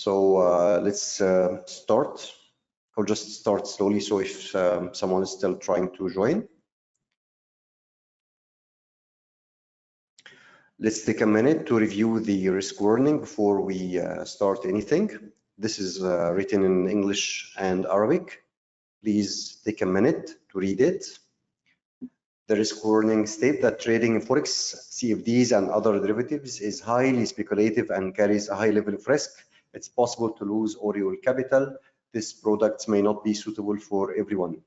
So let's start. I'll just start slowly, so if someone is still trying to join. Let's take a minute to review the risk warning before we start anything. This is written in English and Arabic. Please take a minute to read it. The risk warning states that trading in Forex, CFDs, and other derivatives is highly speculative and carries a high level of risk. It's possible to lose all your capital. These products may not be suitable for everyone.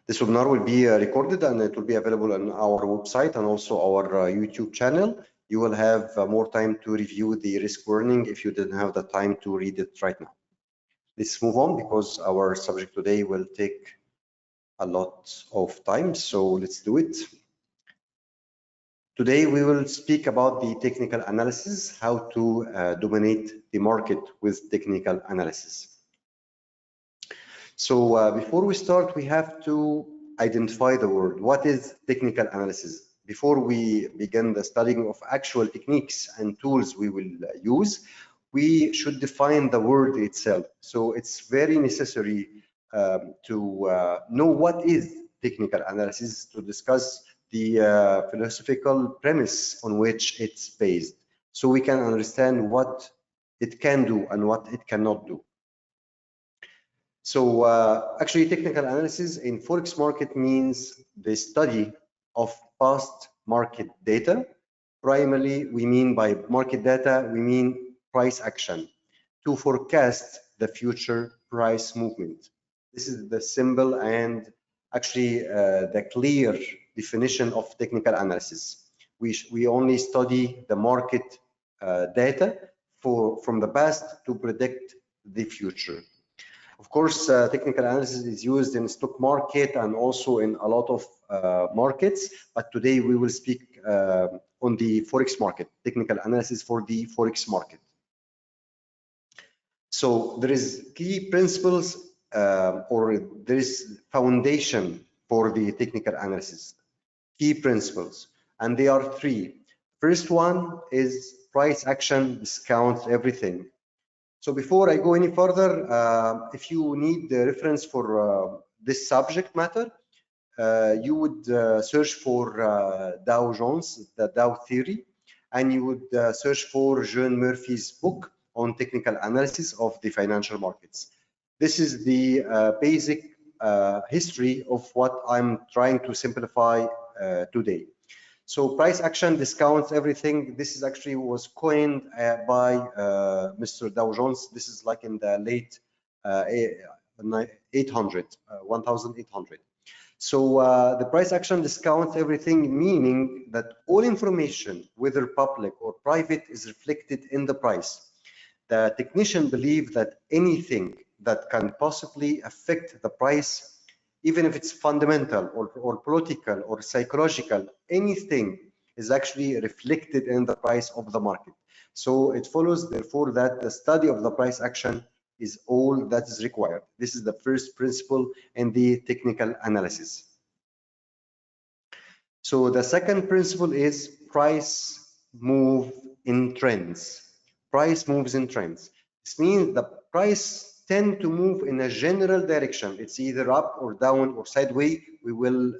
This webinar will be recorded and it will be available on our website and also our YouTube channel. You will have more time to review the risk warning if you didn't have the time to read it right now. Let's move on because our subject today will take a lot of time, so let's do it. Today we will speak about the technical analysis, how to dominate the market with technical analysis. So before we start, we have to identify the word. What is technical analysis? Before we begin the studying of actual techniques and tools we will use, we should define the word itself. So it's very necessary to know what is technical analysis to discuss the philosophical premise on which it's based, so we can understand what it can do and what it cannot do. So actually, technical analysis in Forex market means the study of past market data. Primarily, we mean by market data, we mean price action to forecast the future price movement. This is the simple and actually the clear definition of technical analysis. We only study the market data from the past to predict the future. Of course, technical analysis is used in stock market and also in a lot of markets, but today we will speak on the Forex market, technical analysis for the Forex market. So there is key principles or there is foundation for the technical analysis, key principles, and they are three. First one is price action discounts everything. So before I go any further, if you need the reference for this subject matter, you would search for Dow Jones, the Dow theory, and you would search for John Murphy's book on technical analysis of the financial markets. This is the basic history of what I'm trying to simplify today. So price action discounts everything. This is actually was coined by Mr. Dow Jones. This is like in the late 1800. So the price action discounts everything, meaning that all information, whether public or private, is reflected in the price. The technician believes that anything that can possibly affect the price, even if it's fundamental or political or psychological, anything is actually reflected in the price of the market. So it follows, therefore, that the study of the price action is all that is required. This is the first principle in the technical analysis. So the second principle is price move in trends. Price moves in trends. This means the price tend to move in a general direction. It's either up or down or sideways. We will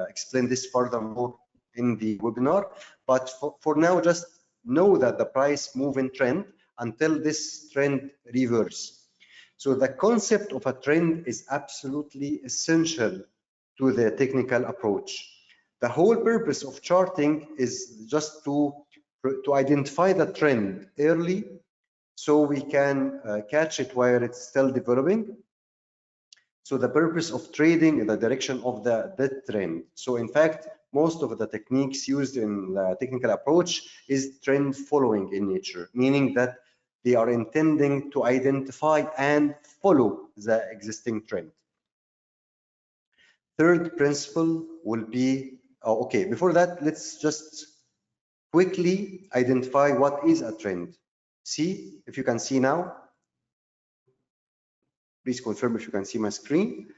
explain this furthermore in the webinar. But for now, just know that the price move in trend until this trend reverse. So the concept of a trend is absolutely essential to the technical approach. The whole purpose of charting is just to identify the trend early, so we can catch it while it's still developing. So the purpose of trading in the direction of the trend. So in fact, most of the techniques used in the technical approach is trend following in nature, meaning that they are intending to identify and follow the existing trend. Third principle will be, okay, before that, let's just quickly identify what is a trend. See, if you can see now, please confirm if you can see my screen.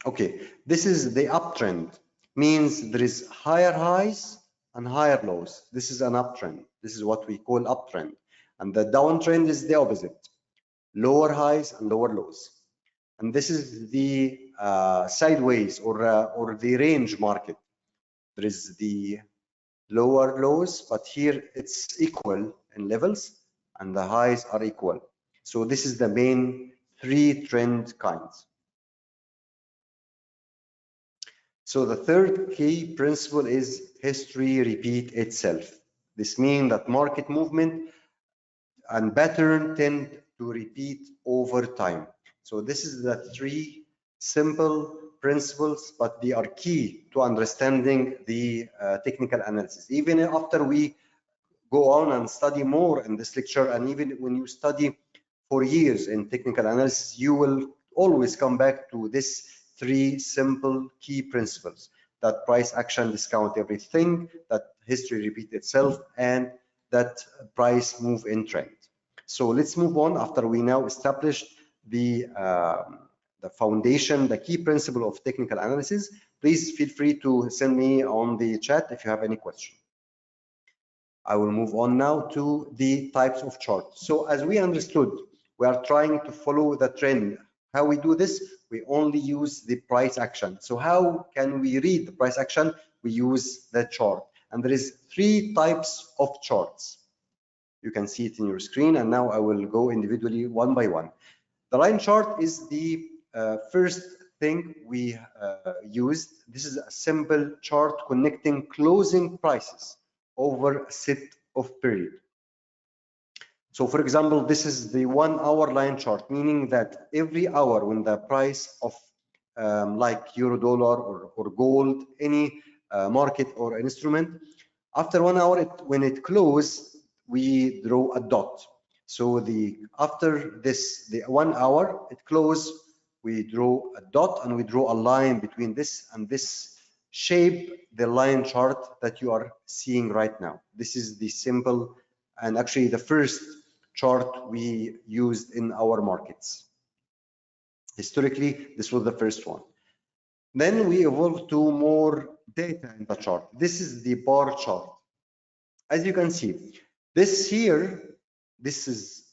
Okay, this is the uptrend, means there is higher highs and higher lows. This is an uptrend. This is what we call uptrend. And the downtrend is the opposite, lower highs and lower lows. And this is the sideways or the range market. There is the lower lows, but here it's equal in levels and the highs are equal. So this is the main three trend kinds. So the third key principle is history repeat itself. This means that market movement and pattern tend to repeat over time. So this is the three simple principles, but they are key to understanding the technical analysis. Even after we go on and study more in this lecture, and even when you study for years in technical analysis, you will always come back to this three simple key principles: that price action discount everything, that history repeat itself, and that price move in trend. So let's move on. After we now established the foundation, the key principle of technical analysis, please feel free to send me on the chat if you have any question. I will move on now to the types of charts. So as we understood, we are trying to follow the trend. How we do this? We only use the price action. So how can we read the price action? We use the chart. And there is three types of charts. You can see it in your screen, and now I will go individually one by one. The line chart is the first thing we used. This is a simple chart connecting closing prices over a set of period. So for example, this is the 1 hour line chart, meaning that every hour when the price of like euro dollar or gold, any market or instrument, after 1 hour, when it closes, we draw a dot. So after this, the 1 hour, it closes, we draw a dot and we draw a line between this and this shape, the line chart that you are seeing right now. This is the simple and actually the first chart we used in our markets. Historically, this was the first one. Then we evolved to more data in the chart. This is the bar chart. As you can see, this is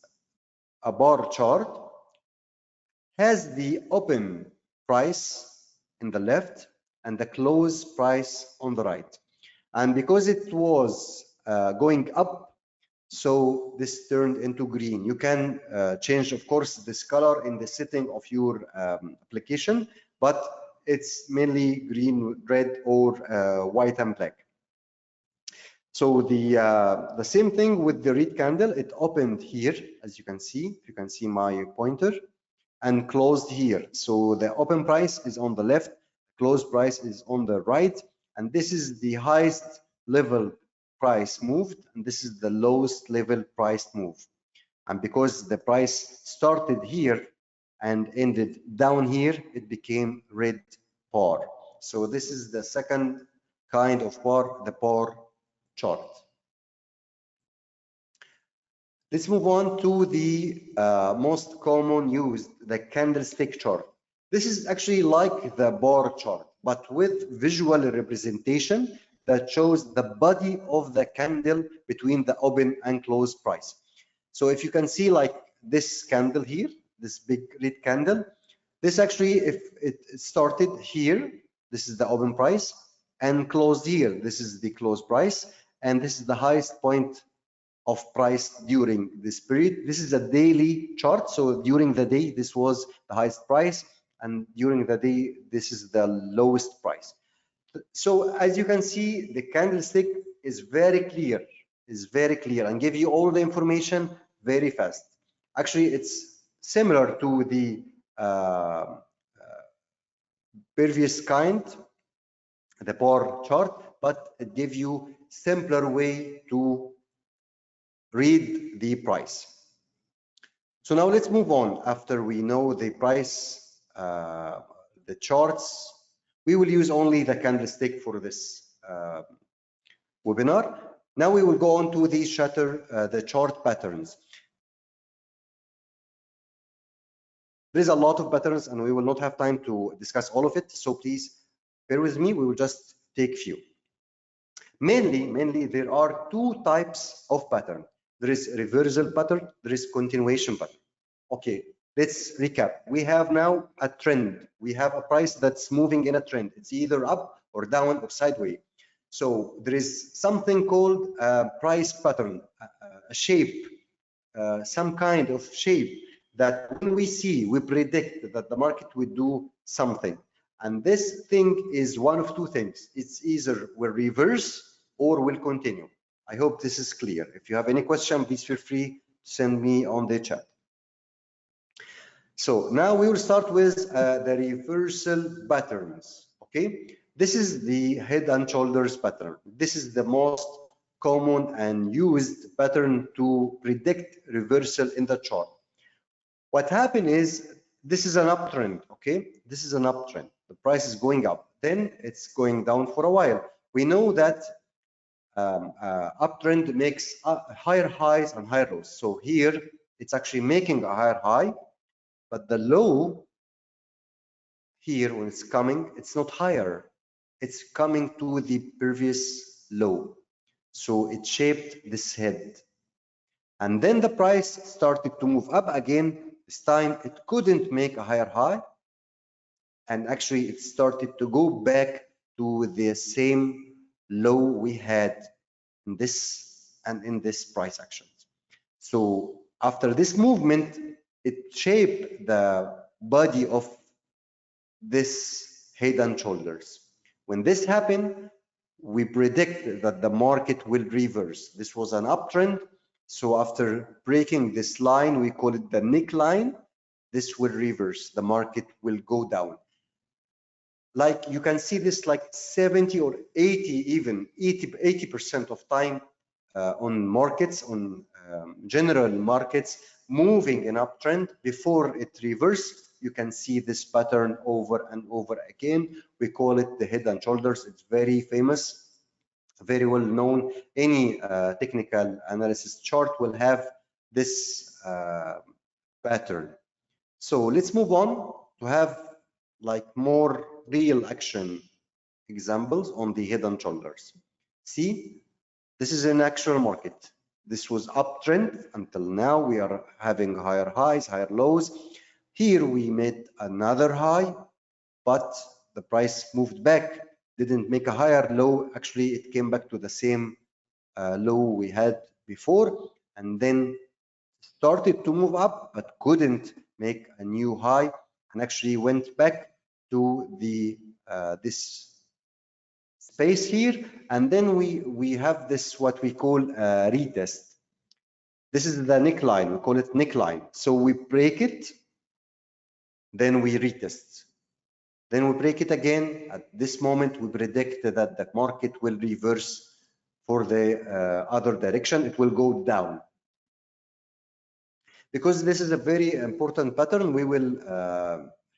a bar chart, has the open price in the left and the close price on the right. And because it was going up, so this turned into green. You can change, of course, this color in the setting of your application, but it's mainly green, red, or white and black. So the same thing with the red candle. It opened here, as you can see. You can see my pointer, and closed here. So the open price is on the left, closed price is on the right, and this is the highest level price moved, and this is the lowest level price move. And because the price started here and ended down here, it became red bar. So this is the second kind of bar, the bar chart. Let's move on to the most common used, the candlestick chart. This is actually like the bar chart, but with visual representation that shows the body of the candle between the open and close price. So if you can see like this candle here, this big red candle, this actually, if it started here, this is the open price, and closed here, this is the close price, and this is the highest point of price during this period. This is a daily chart, so during the day this was the highest price, and during the day this is the lowest price. So as you can see, the candlestick is very clear, and give you all the information very fast. Actually, it's similar to the previous kind, the bar chart, but it gives you simpler way to read the price. So now let's move on. After we know the price, the charts, we will use only the candlestick for this webinar. Now we will go on to the the chart patterns. There's a lot of patterns and we will not have time to discuss all of it. So please bear with me. We will just take few. Mainly there are two types of pattern. There is reversal pattern, there is continuation pattern. Okay, let's recap. We have now a trend. We have a price that's moving in a trend. It's either up or down or sideways. So there is something called a price pattern, a shape, some kind of shape that when we see, we predict that the market will do something. And this thing is one of two things. It's either will reverse or will continue. I hope this is clear. If you have any question, please feel free to send me on the chat. So now we will start with the reversal patterns. Okay, this is the head and shoulders pattern. This is the most common and used pattern to predict reversal in the chart. What happened is this is an uptrend. Okay, this is an uptrend. The price is going up, then it's going down for a while. We know that uptrend makes higher highs and higher lows. So here it's actually making a higher high, but the low here when it's coming, it's not higher, it's coming to the previous low. So it shaped this head. And then the price started to move up again. This time it couldn't make a higher high. And actually it started to go back to the same low we had in this and in this price actions. So after this movement, it shaped the body of this head and shoulders. When this happened, we predict that the market will reverse. This was an uptrend. So after breaking this line, we call it the neckline, this will reverse. The market will go down. Like you can see this like 70 or 80, even 80% of time on markets, on general markets, moving in uptrend before it reverses. You can see this pattern over and over again. We call it the head and shoulders. It's very famous, very well known. Any technical analysis chart will have this pattern. So let's move on to have like more real action examples on the head and shoulders. See, this is an actual market. This was uptrend until now. We are having higher highs, higher lows. Here we made another high, but the price moved back, didn't make a higher low. Actually, it came back to the same low we had before, and then started to move up, but couldn't make a new high, and actually went back to the this space here, and then we have this what we call a retest. This is the neckline. We call it neckline. So we break it, then we retest, then we break it again. At this moment, we predict that the market will reverse for the other direction. It will go down. Because this is a very important pattern, we will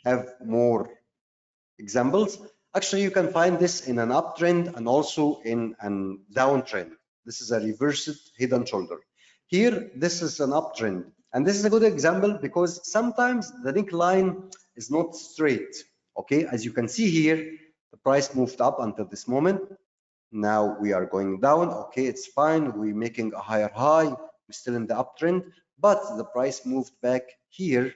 have more examples. Actually, you can find this in an uptrend and also in a downtrend. This is a reversed head and shoulder. Here, this is an uptrend. And this is a good example because sometimes the neckline is not straight. Okay, as you can see here, the price moved up until this moment. Now we are going down. Okay, it's fine. We're making a higher high. We're still in the uptrend, but the price moved back here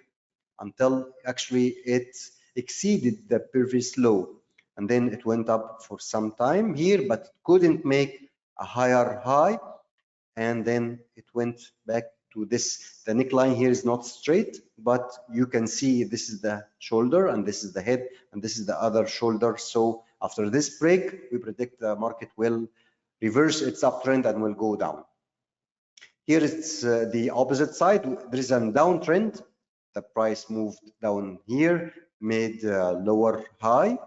until actually it exceeded the previous low. And then it went up for some time here, but it couldn't make a higher high. And then it went back to this. The neckline here is not straight, but you can see this is the shoulder and this is the head and this is the other shoulder. So after this break, we predict the market will reverse its uptrend and will go down. Here it's the opposite side. There is a downtrend. The price moved down here, made a lower high.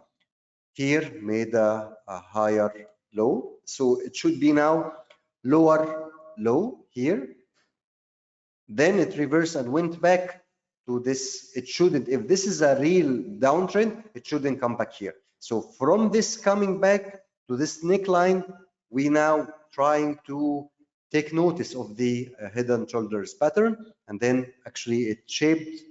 Here made a higher low. So it should be now lower low here. Then it reversed and went back to this. It shouldn't, if this is a real downtrend, it shouldn't come back here. So from this coming back to this neckline, we now trying to take notice of the head and shoulders pattern, and then actually it shaped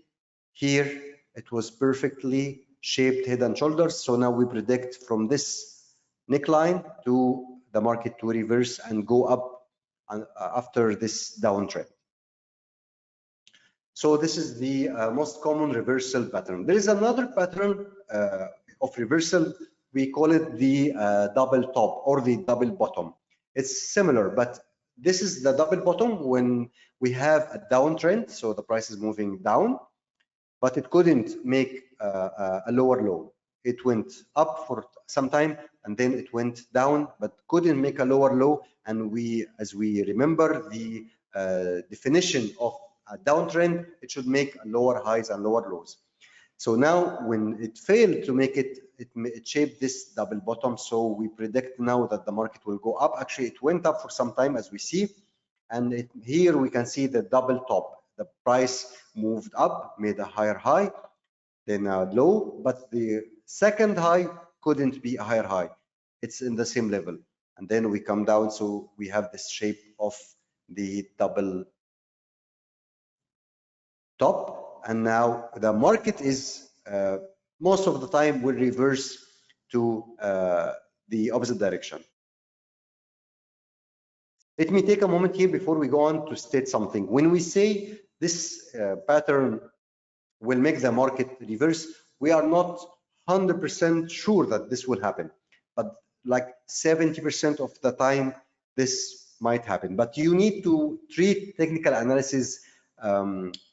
here. It was perfectly shaped head and shoulders. So now we predict from this neckline to the market to reverse and go up after this downtrend. So this is the most common reversal pattern. There is another pattern of reversal. We call it the double top or the double bottom. It's similar, but this is the double bottom when we have a downtrend. So the price is moving down, but it couldn't make a lower low. It went up for some time and then it went down, but couldn't make a lower low. And as we remember the definition of a downtrend, it should make lower highs and lower lows. So now when it failed to make it, it shaped this double bottom. So we predict now that the market will go up. Actually, it went up for some time, as we see. And here we can see the double top. The price moved up, made a higher high, then a low, but the second high couldn't be a higher high. It's in the same level. And then we come down, so we have this shape of the double top. And now the market is most of the time will reverse to the opposite direction. Let me take a moment here before we go on to state something. When we say this pattern will make the market reverse, we are not 100% sure that this will happen, but like 70% of the time this might happen. But you need to treat technical analysis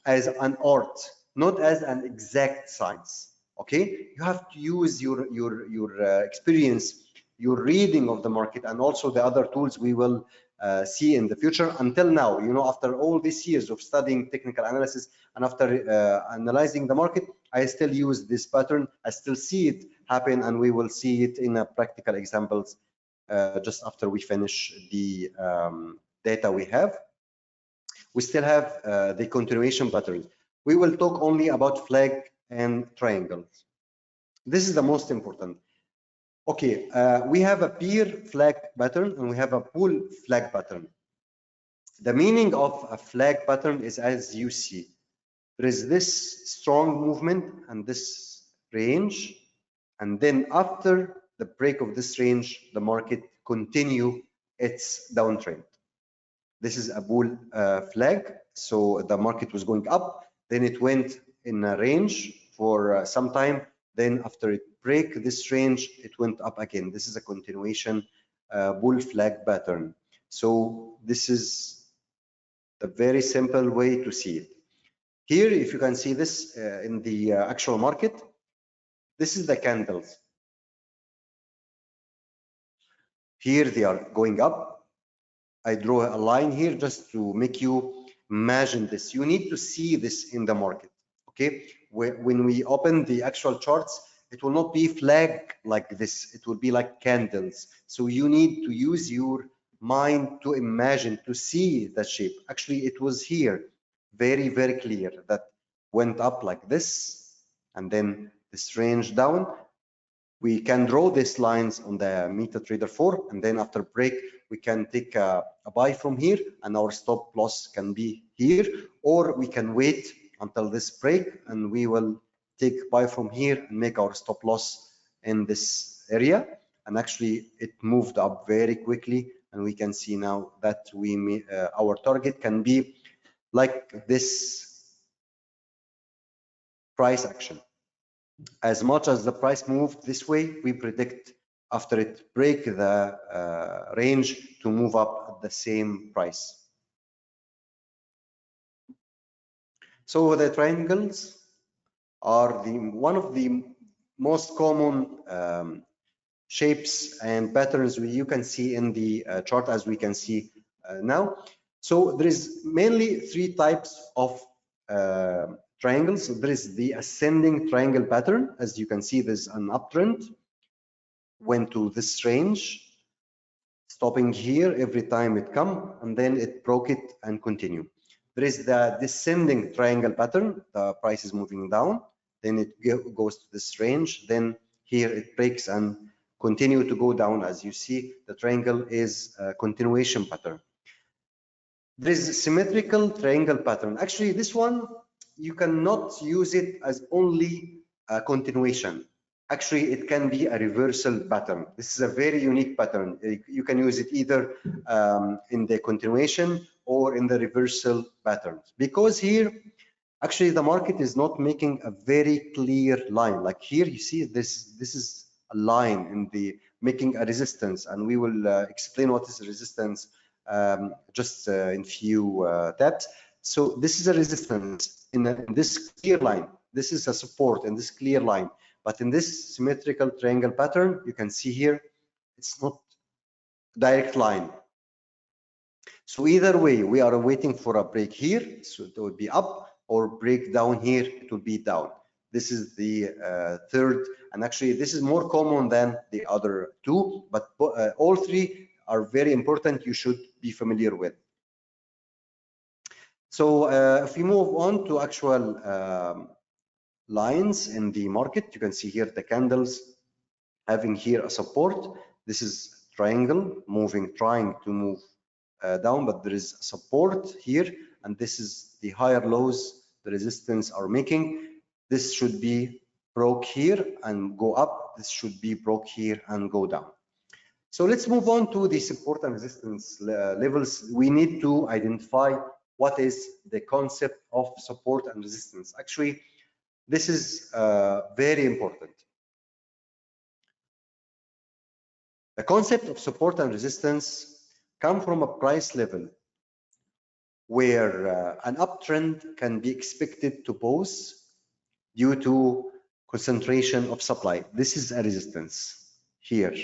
as an art, not as an exact science. Okay, you have to use your experience, your reading of the market, and also the other tools we will see in the future. Until now, you know, after all these years of studying technical analysis and after analyzing the market, I still use this pattern. I still see it happen, and we will see it in practical examples just after we finish the data we have. We still have the continuation patterns. We will talk only about flag and triangles. This is the most important. Okay, we have a pair flag pattern and we have a bull flag pattern. The meaning of a flag pattern is as you see. There is this strong movement and this range, and then after the break of this range, the market continue its downtrend. This is a bull flag. So the market was going up, then it went in a range for some time. Then after it break this range, it went up again. This is a continuation bull flag pattern. So this is the very simple way to see it. Here, if you can see this in the actual market, this is the candles. Here they are going up. I draw a line here just to make you imagine this. You need to see this in the market. Okay, when we open the actual charts, it will not be flag like this. It will be like candles. So you need to use your mind to imagine, to see the shape. Actually, it was here, very, very clear that went up like this, and then this range down. We can draw these lines on the MetaTrader 4, and then after break, we can take a buy from here, and our stop loss can be here, or we can wait until this break, and we will take buy from here and make our stop loss in this area. And actually, it moved up very quickly, and we can see now that we our target can be like this price action. As much as the price moved this way, we predict after it break the range to move up at the same price. So the triangles are one of the most common shapes and patterns you can see in the chart, as we can see now. So there is mainly three types of triangles. So there is the ascending triangle pattern. As you can see, there's an uptrend, went to this range, stopping here every time it come, and then it broke it and continue. There is the descending triangle pattern. The price is moving down, then it goes to this range, then here it breaks and continue to go down. As you see, the triangle is a continuation pattern. There is a symmetrical triangle pattern. Actually, this one, you cannot use it as only a continuation. actually it can be a reversal pattern. This is a very unique pattern. You can use it either in the continuation or in the reversal patterns, because here actually the market is not making a very clear line. Like here you see this is a line in the making a resistance, and we will explain what is resistance just in few taps. So this is a resistance in this clear line. This is a support in this clear line. But in this symmetrical triangle pattern, you can see here, it's not direct line. So either way, we are waiting for a break here, so it will be up, or break down here, it will be down. This is the third, and actually this is more common than the other two, but all three are very important. You should be familiar with. So if we move on to actual lines in the market, you can see here the candles having here a support. This is triangle moving, trying to move down, but there is support here, and this is the higher lows the resistance are making. This should be broke here and go up. This should be broke here and go down. So let's move on to the support and resistance levels. We need to identify what is the concept of support and resistance. Actually, this is very important. The concept of support and resistance come from a price level where an uptrend can be expected to pause due to concentration of supply. This is a resistance here.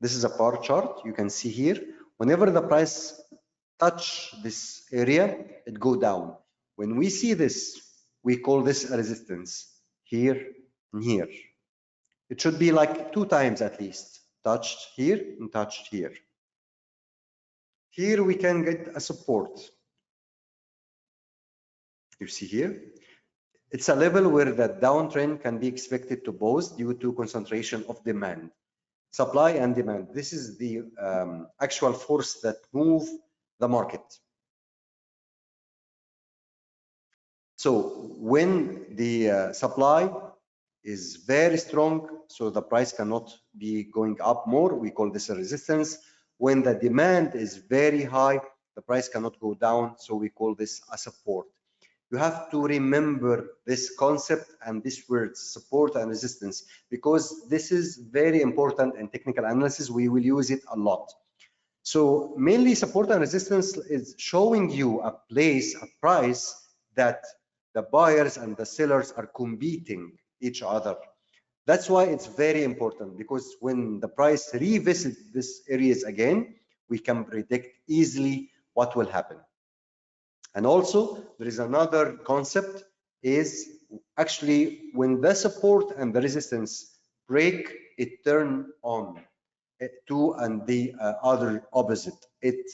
This is a bar chart. You can see here, whenever the price touch this area, it go down. When we see this, we call this a resistance here and here. It should be like 2 times at least, touched here and touched here. Here we can get a support. You see here, it's a level where the downtrend can be expected to pause due to concentration of demand, supply and demand. This is the actual force that move the market. So when the supply is very strong, so the price cannot be going up more, we call this a resistance. When the demand is very high, the price cannot go down, so we call this a support. You have to remember this concept and these words, support and resistance, because this is very important in technical analysis. We will use it a lot. So mainly support and resistance is showing you a place, a price that the buyers and the sellers are competing each other. That's why it's very important, because when the price revisits these areas again, we can predict easily what will happen. And also there is another concept, is actually when the support and the resistance break, it turn on to and the other opposite. It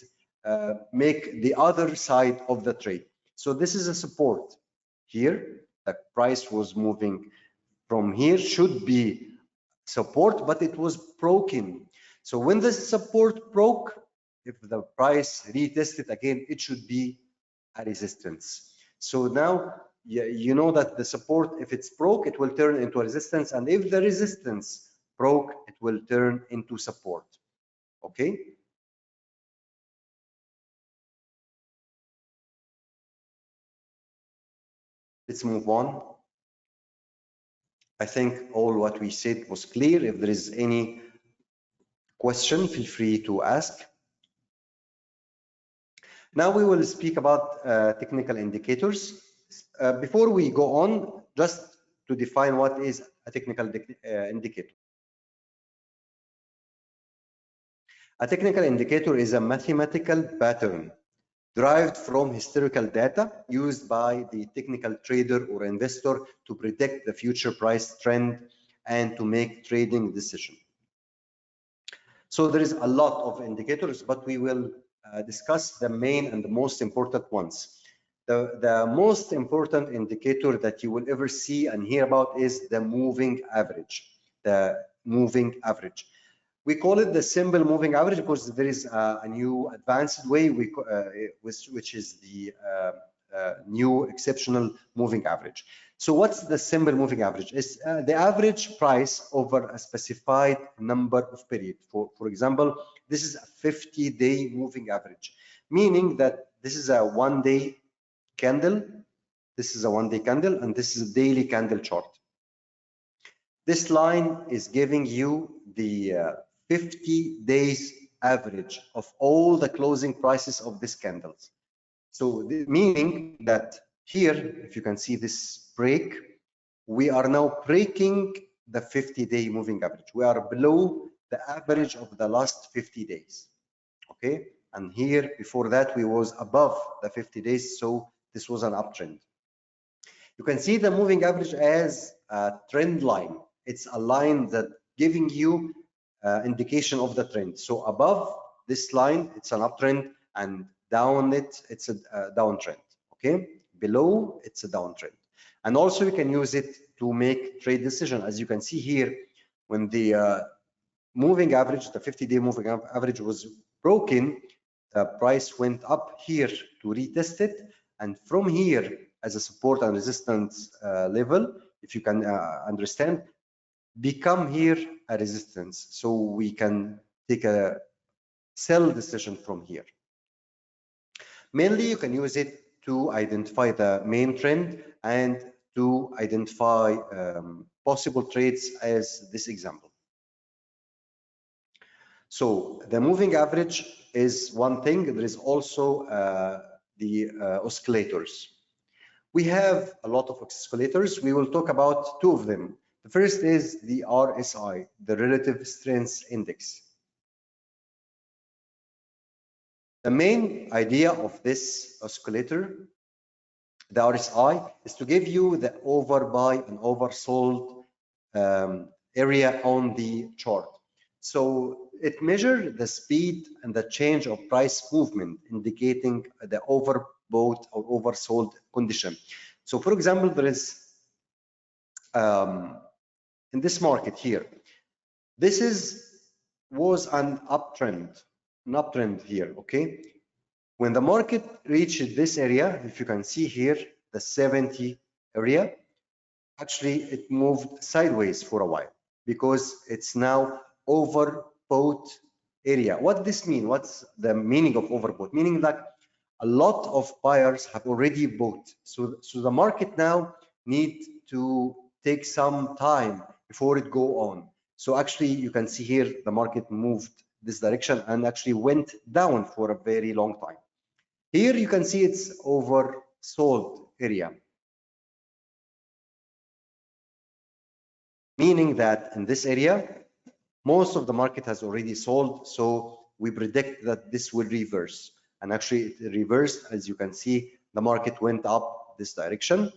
make the other side of the trade. So this is a support. Here the price was moving from here, should be support, but it was broken. So when the support broke, if the price retested again, it should be a resistance. So now you know that the support, if it's broke, it will turn into a resistance, and if the resistance broke, it will turn into support. Okay. Let's move on. I think all what we said was clear. If there is any question, feel free to ask. Now we will speak about technical indicators. Before we go on, just to define what is a technical indicator. A technical indicator is a mathematical pattern derived from historical data used by the technical trader or investor to predict the future price trend and to make trading decisions. So there is a lot of indicators, but we will discuss the main and the most important ones. The most important indicator that you will ever see and hear about is the moving average. The moving average. We call it the simple moving average because there is a new advanced way, which is the new exceptional moving average. So what's the simple moving average? It's the average price over a specified number of periods. For example, this is a 50-day moving average, meaning that this is a one-day candle, this is a one-day candle, and this is a daily candle chart. This line is giving you the 50 days average of all the closing prices of these candles. So meaning that here, if you can see this break, we are now breaking the 50-day moving average. We are below the average of the last 50 days. Okay, and here before that we was above the 50 days, so this was an uptrend. You can see the moving average as a trend line. It's a line that giving you indication of the trend. So above this line, it's an uptrend, and down it, it's a downtrend. Okay, below, it's a downtrend. And also you can use it to make trade decision. As you can see here, when the moving average, the 50-day moving average was broken, the price went up here to retest it, and from here as a support and resistance level, if you can understand, become here a resistance, so we can take a sell decision from here. Mainly you can use it to identify the main trend and to identify possible trades, as this example. So the moving average is one thing. There is also the oscillators. We have a lot of oscillators. We will talk about two of them. The first is the RSI, the Relative Strength Index. The main idea of this oscillator, the RSI, is to give you the overbuy and oversold area on the chart. So it measures the speed and the change of price movement, indicating the overbought or oversold condition. So for example, there is in this market here, this was an uptrend here. Okay, when the market reached this area, if you can see here, the 70 area, actually it moved sideways for a while because it's now overbought area. What this mean? What's the meaning of overbought? Meaning that a lot of buyers have already bought. So the market now need to take some time before it go on. So actually you can see here the market moved this direction and actually went down for a very long time. Here you can see it's oversold area, meaning that in this area most of the market has already sold, so we predict that this will reverse, and actually it reversed. As you can see, the market went up this direction.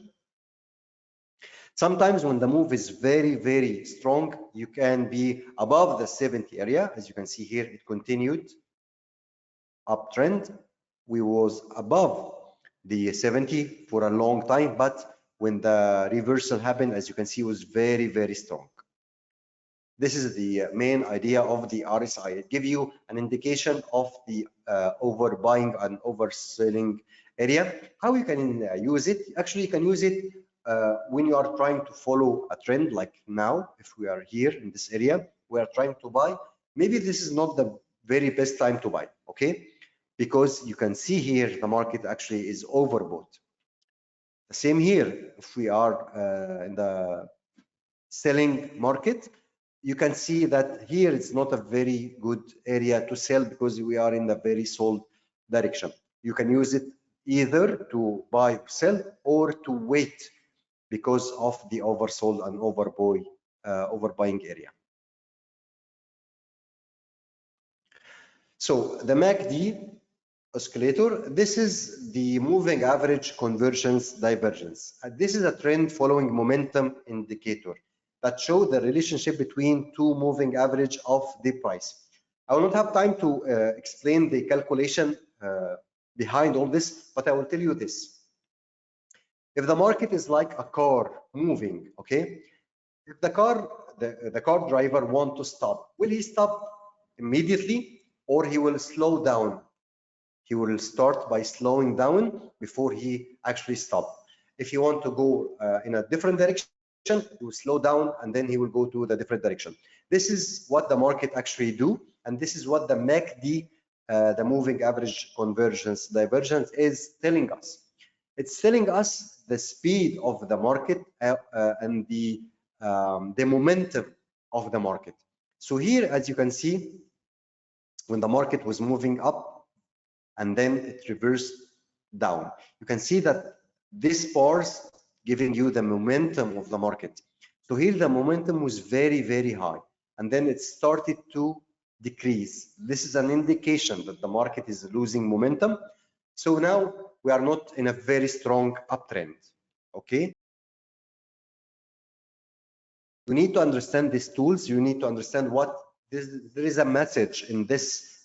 Sometimes when the move is very, very strong, you can be above the 70 area. As you can see here, it continued uptrend. We was above the 70 for a long time, but when the reversal happened, as you can see, it was very, very strong. This is the main idea of the RSI. It gives you an indication of the overbuying and overselling area. How you can use it? Actually, you can use it when you are trying to follow a trend, like now. If we are here in this area, we are trying to buy. Maybe this is not the very best time to buy, okay? Because you can see here the market actually is overbought. The same here, if we are in the selling market, you can see that here it's not a very good area to sell because we are in the very sold direction. You can use it either to buy or sell, or to wait because of the oversold and overbuying area. So the MACD oscillator, this is the moving average convergence divergence. This is a trend following momentum indicator that show the relationship between two moving average of the price. I will not have time to explain the calculation behind all this, but I will tell you this. If the market is like a car moving, okay, if the car driver want to stop, will he stop immediately, or he will slow down? He will start by slowing down before he actually stop. If you want to go in a different direction, he will slow down and then he will go to the different direction. This is what the market actually do, and this is what the MACD, the moving average convergence divergence, is telling us. It's telling us the speed of the market and the momentum of the market. So here, as you can see, when the market was moving up and then it reversed down, you can see that this bars giving you the momentum of the market. So here the momentum was very, very high, and then it started to decrease. This is an indication that the market is losing momentum. So now we are not in a very strong uptrend. Okay, you need to understand these tools. You need to understand what there is a message in this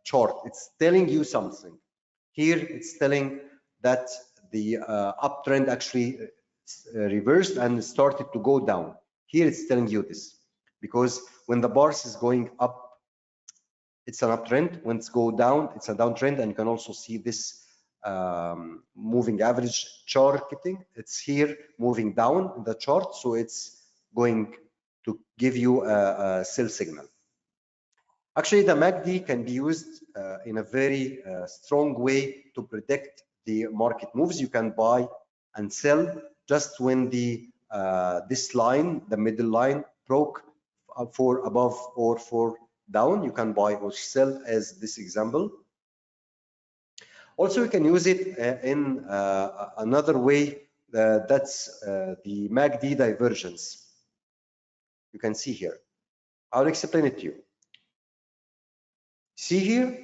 chart. It's telling you something. Here it's telling that the uptrend actually reversed and started to go down. Here it's telling you this, because when the bars is going up, it's an uptrend. When it's go down, it's a downtrend. And you can also see this moving average charting. It's here moving down in the chart, so it's going to give you a sell signal. Actually, the MACD can be used in a very strong way to predict the market moves. You can buy and sell just when the this line, the middle line, broke for above or for down. You can buy or sell, as this example. Also, you can use it in another way. That's the MACD divergence. You can see here. I'll explain it to you. See here,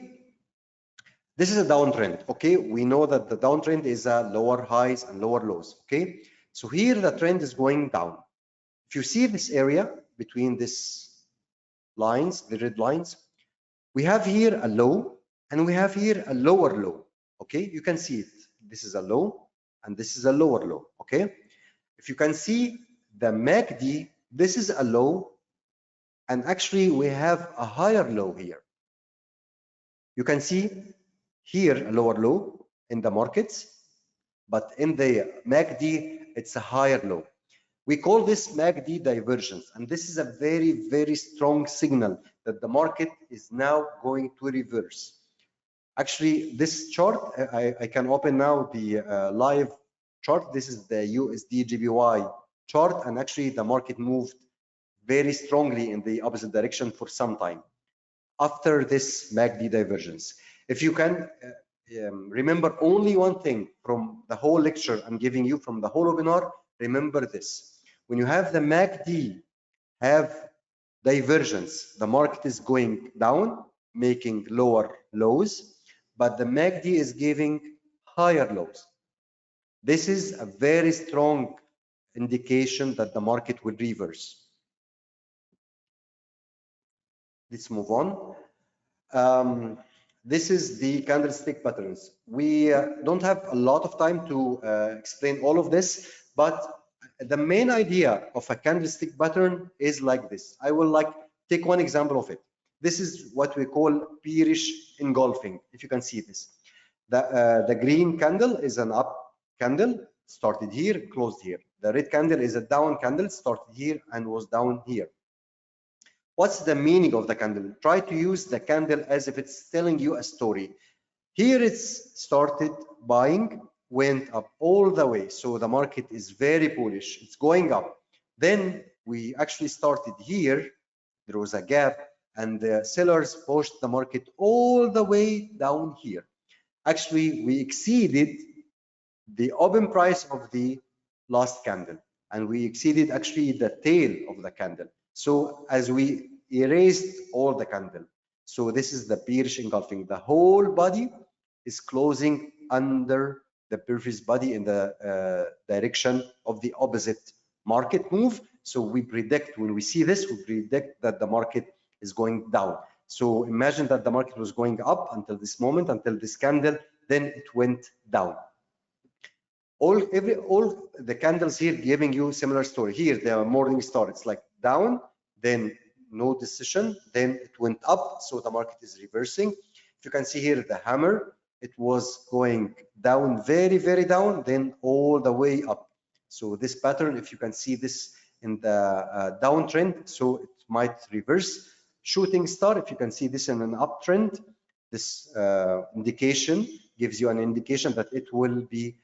this is a downtrend. Okay, we know that the downtrend is lower highs and lower lows. Okay, so here the trend is going down. If you see this area between these lines, the red lines, we have here a low and we have here a lower low. Okay, you can see it. This is a low and this is a lower low. Okay, if you can see the MACD, this is a low, and actually we have a higher low here. You can see here a lower low in the markets, but in the MACD, it's a higher low. We call this MACD divergence, and this is a very, very strong signal that the market is now going to reverse. Actually, this chart, I can open now the live chart. This is the USD JPY chart, and actually the market moved very strongly in the opposite direction for some time after this MACD divergence. If you can remember only one thing from the whole lecture I'm giving you, from the whole webinar, remember this. When you have the MACD have divergence, the market is going down, making lower lows, but the MACD is giving higher lows. This is a very strong indication that the market will reverse. Let's move on. This is the candlestick patterns. We don't have a lot of time to explain all of this, but the main idea of a candlestick pattern is like this. I will take one example of it. This is what we call bearish engulfing. If you can see this, the green candle is an up candle, started here, closed here. The red candle is a down candle, started here and was down here. What's the meaning of the candle? Try to use the candle as if it's telling you a story. Here it's started buying, went up all the way. So the market is very bullish. It's going up. Then we actually started here. There was a gap and the sellers pushed the market all the way down here. Actually, we exceeded the open price of the last candle, and we exceeded actually the tail of the candle. So as we erased all the candle, so this is the bearish engulfing. The whole body is closing under the previous body in the direction of the opposite market move. So we predict, when we see this, we predict that the market is going down. So imagine that the market was going up until this moment, until this candle, then it went down. All the candles here giving you similar story. Here the morning star, it's like down, then no decision, then it went up, so the market is reversing. If you can see here, the hammer it was going down, very, very down, then all the way up. So this pattern, if you can see this in the downtrend, so it might reverse. Shooting star, if you can see this in an uptrend, this indication gives you an indication that it will be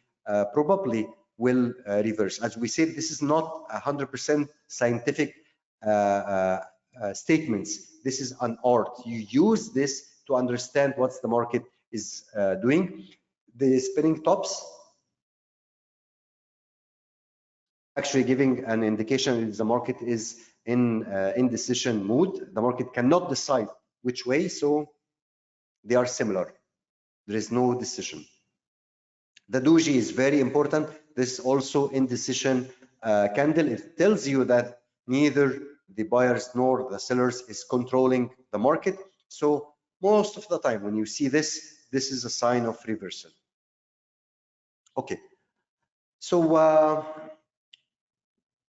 probably will reverse. As we said, this is not 100% scientific statements. This is an art. You use this to understand what the market is doing. The spinning tops actually giving an indication that the market is in indecision mood. The market cannot decide which way, so they are similar. There is no decision. The doji is very important. This is also indecision candle. It tells you that neither the buyers nor the sellers is controlling the market. So most of the time when you see this, this is a sign of reversal. Okay. So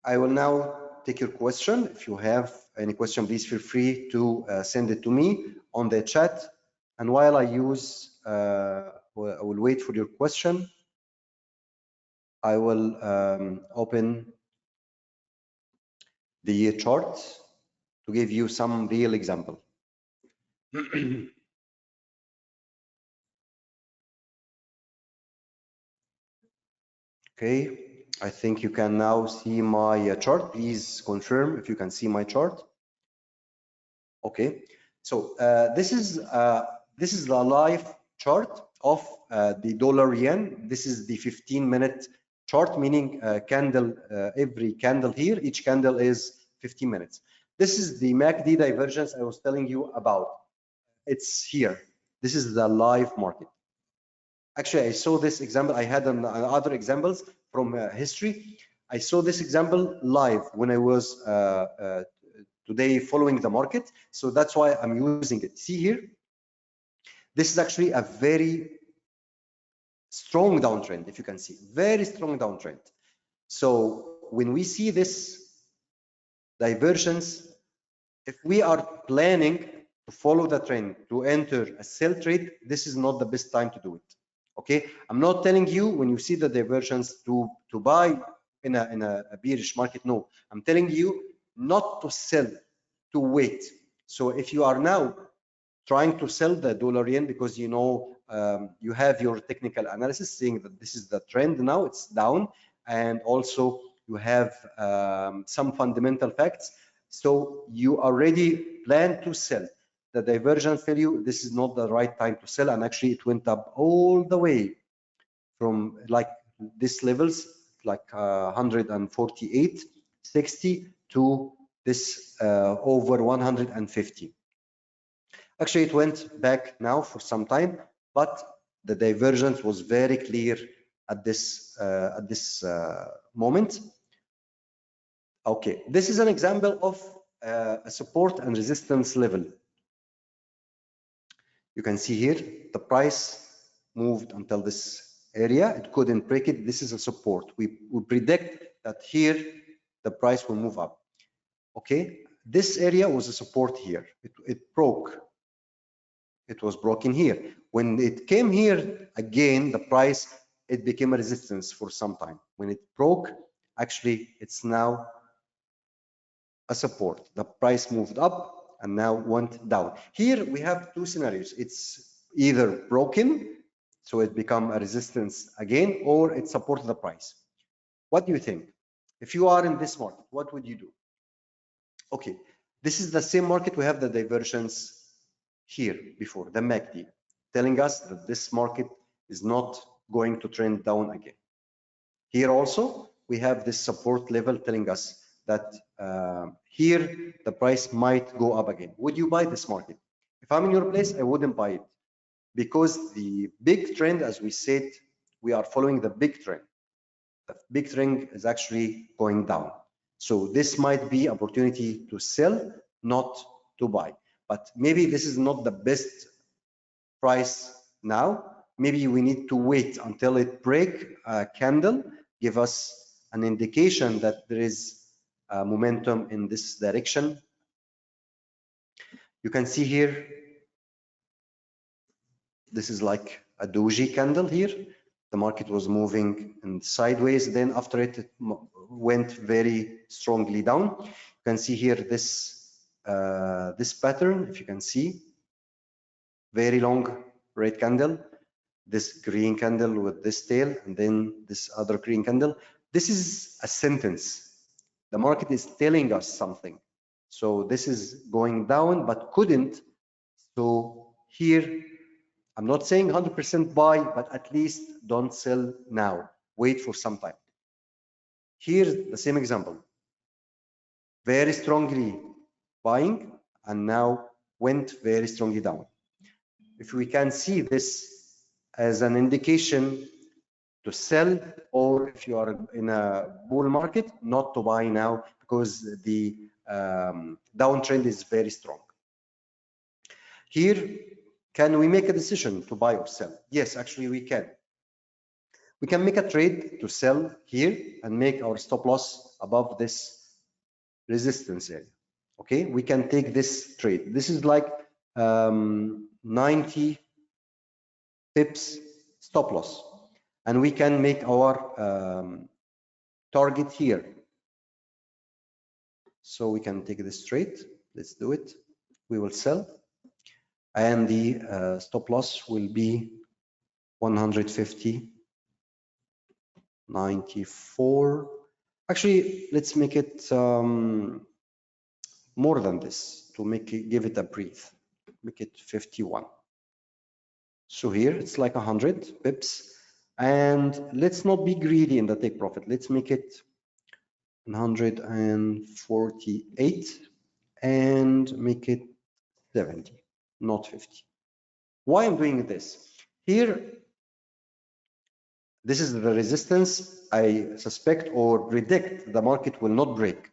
I will now take your question. If you have any question, please feel free to send it to me on the chat. And while I use, I will wait for your question. I will open the chart to give you some real example. Okay, I think you can now see my chart. Please confirm if you can see my chart. Okay, so this is the live chart of the dollar yen. This is the 15-minute chart, meaning candle, every candle here, each candle is 15 minutes. This is the MACD divergence I was telling you about. It's here. This is the live market. Actually, I saw this example. I had other examples from history. I saw this example live when I was today following the market. So that's why I'm using it. See here, this is actually a very strong downtrend, if you can see, very strong downtrend. So when we see this divergence, if we are planning to follow the trend to enter a sell trade, this is not the best time to do it. Okay, I'm not telling you when you see the divergence to buy in a bearish market. No, I'm telling you not to sell, to wait. So if you are now trying to sell the dollar yen because you know you have your technical analysis saying that this is the trend now, it's down, and also you have some fundamental facts, so you already plan to sell. The divergence tell you this is not the right time to sell, and actually it went up all the way from like this levels, like 148.60 to this over 150. Actually, it went back now for some time, but the divergence was very clear at this moment. Okay, this is an example of a support and resistance level. You can see here the price moved until this area. It couldn't break it. This is a support. We predict that here the price will move up. Okay, this area was a support here. It broke. It was broken here. When it came here again, the price, it became a resistance for some time. When it broke, actually, it's now a support. The price moved up and now went down. Here we have two scenarios. It's either broken, so it become a resistance again, or it supported the price. What do you think? If you are in this market, what would you do? Okay, this is the same market. We have the divergence here before, the MACD, telling us that this market is not going to trend down again. Here also, we have this support level telling us that here the price might go up again. Would you buy this market? If I'm in your place, I wouldn't buy it, because the big trend, as we said, we are following the big trend. The big trend is actually going down. So this might be opportunity to sell, not to buy. But maybe this is not the best price now. Maybe we need to wait until it break a candle, give us an indication that there is momentum in this direction. You can see here, this is like a doji candle here. The market was moving in sideways. Then after it went very strongly down. You can see here this pattern. If you can see, very long red candle, this green candle with this tail, and then this other green candle. This is a sentence. The market is telling us something. So this is going down, but couldn't. So here, I'm not saying 100% buy, but at least don't sell now. Wait for some time. Here's the same example. Very strongly buying, and now went very strongly down. If we can see this as an indication to sell, or if you are in a bull market, not to buy now because the downtrend is very strong. Here, can we make a decision to buy or sell? Yes, actually we can. We can make a trade to sell here and make our stop loss above this resistance area. Okay, we can take this trade. This is like 90 pips stop loss, and we can make our target here. So we can take this trade. Let's do it. We will sell, and the stop loss will be 150, 94. Actually, let's make it more than this to make it, give it a breathe. Make it 51. So here it's like 100 pips, and let's not be greedy in the take profit. Let's make it 148 and make it 70, not 50. Why I'm doing this? Here, this is the resistance I suspect or predict the market will not break.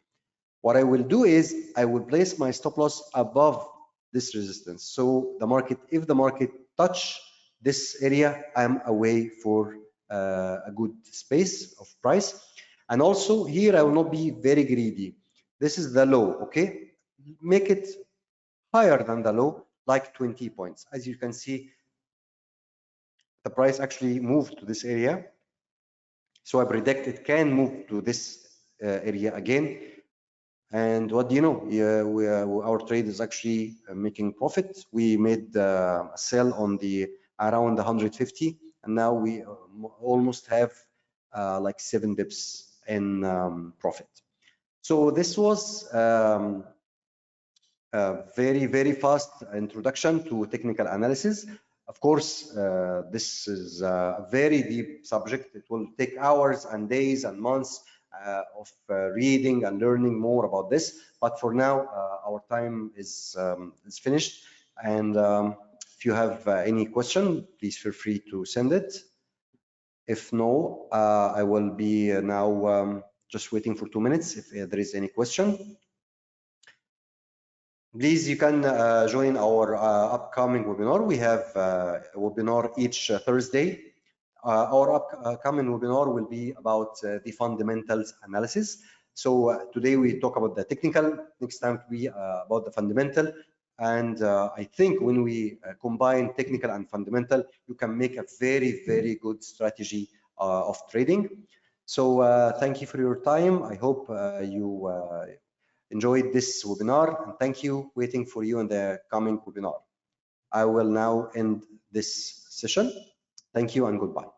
What I will do is I will place my stop loss above this resistance. So the market, if the market touch this area, I'm away for a good space of price. And also here I will not be very greedy. This is the low, okay? Make it higher than the low, like 20 points. As you can see, the price actually moved to this area. So I predict it can move to this area again. And what do you know? Our trade is actually making profit. We made a sell on the around 150, and now we almost have like 7 bips in profit. So this was a very fast introduction to technical analysis. Of course, this is a very deep subject. It will take hours and days and months of reading and learning more about this. But for now, our time is finished. And if you have any question, please feel free to send it. If no, I will be now just waiting for 2 minutes if there is any question. Please, you can join our upcoming webinar. We have a webinar each Thursday. Our upcoming webinar will be about the fundamentals analysis. So today we talk about the technical, next time will be about the fundamental. And I think when we combine technical and fundamental, you can make a very good strategy of trading. So thank you for your time. I hope you enjoyed this webinar, and thank you. Waiting for you in the coming webinar. I will now end this session. Thank you and goodbye.